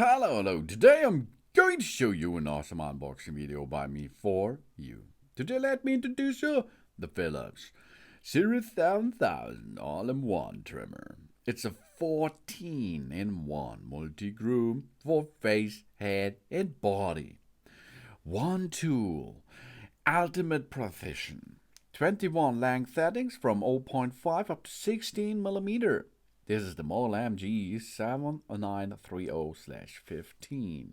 Hello. Today I'm going to show you an awesome unboxing video by me for you. Today let me introduce you the Philips Series 7000 all-in-one trimmer. It's a 14-in-1 multi-groom for face, head and body. One tool, ultimate precision. 21 length settings from 0.5 up to 16 millimeter. This is the Model MG7930/15.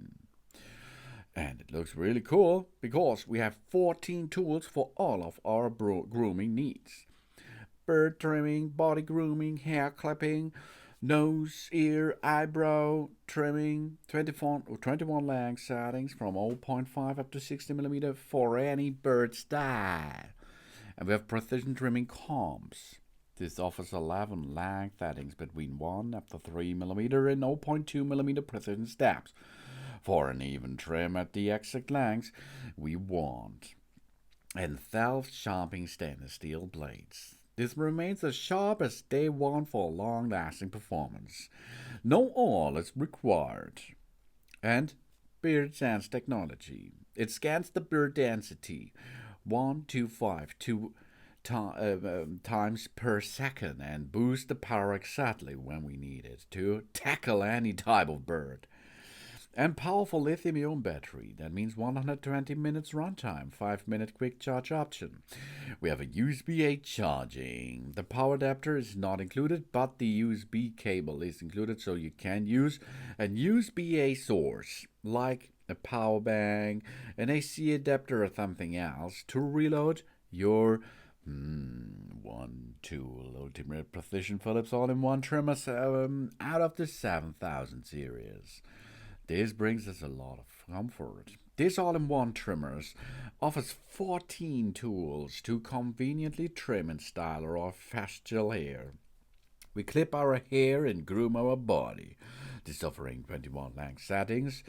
And it looks really cool because we have 14 tools for all of our grooming needs. Beard trimming, body grooming, hair clipping, nose, ear, eyebrow trimming, 21 length settings from 0.5 up to 60 millimeter for any bird style. And we have precision trimming combs. This offers 11 length settings between 1 up to 3 mm and 0.2 mm precision steps for an even trim at the exact length we want. And self-sharpening stainless steel blades. This remains as sharp as they want for long-lasting performance. No oil is required. And BeardSense technology. It scans the beard density 1252 times per second and boosts the power exactly when we need it to tackle any type of bird. And powerful lithium-ion battery. That means 120 minutes runtime, 5-minute quick charge option. We have a USB-A charging. The power adapter is not included, but the USB cable is included, so you can use a USB-A source like a power bank, an AC adapter, or something else to reload your one tool ultimate precision Philips all-in-one trimmer out of the 7000 series. This brings us a lot of comfort. This all-in-one trimmers offers 14 tools to conveniently trim and style our facial hair. We clip our hair and groom our body. This offering 21 length settings.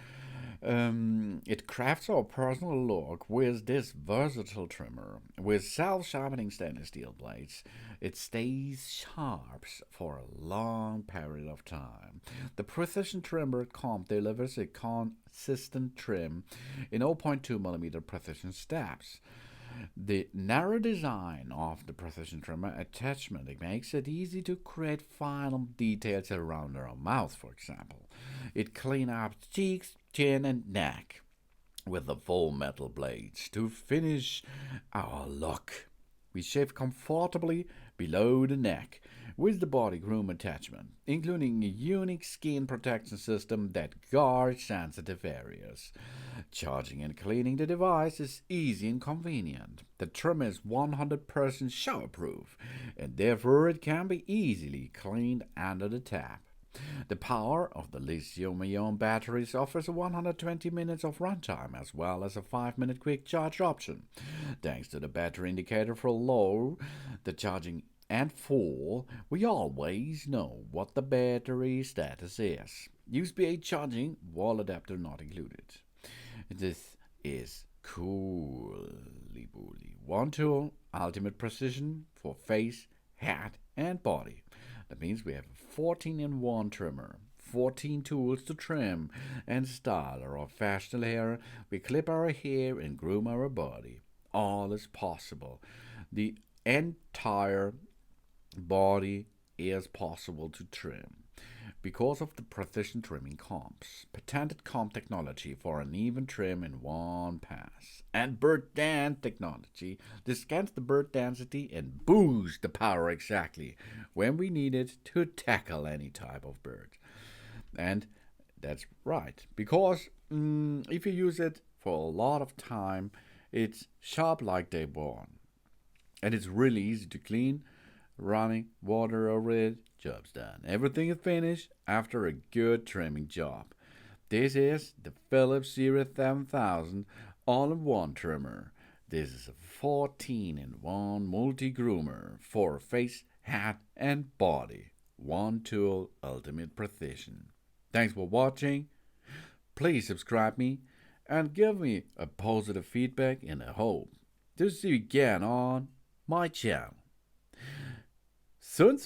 It crafts our personal look with this versatile trimmer. With self-sharpening stainless steel blades, it stays sharp for a long period of time. The precision trimmer comb delivers a consistent trim in 0.2 mm precision steps. The narrow design of the precision trimmer attachment makes it easy to create final details around our mouth, for example. It cleans up cheeks, chin and neck with the full metal blades to finish our look. We shave comfortably below the neck with the body groom attachment, including a unique skin protection system that guards sensitive areas. Charging and cleaning the device is easy and convenient. The trimmer is 100% shower-proof, and therefore it can be easily cleaned under the tap. The power of the lithium-ion batteries offers 120 minutes of runtime as well as a 5-minute quick charge option. Thanks to the battery indicator for low, the charging and full, we always know what the battery status is. USB-A charging, wall adapter not included. This is coolly bully. One tool, ultimate precision for face, head and body. That means we have a 14-in-1 trimmer, 14 tools to trim and style our facial hair. We clip our hair and groom our body. All is possible. The entire body is possible to trim because of the precision trimming combs. Patented comb technology for an even trim in one pass. And BeardSense technology. This scans the beard density and boosts the power exactly when we need it to tackle any type of bird. And that's right, because if you use it for a lot of time, it's sharp like day one. And it's really easy to clean. Running water over it, job's done. Everything is finished after a good trimming job. This is the Philips Series 7000 all-in-one trimmer. This is a 14-in-1 multi-groomer for face, head and body. One tool, ultimate precision. Thanks for watching. Please subscribe me and give me a positive feedback and a hope to see you again on my channel. Soon.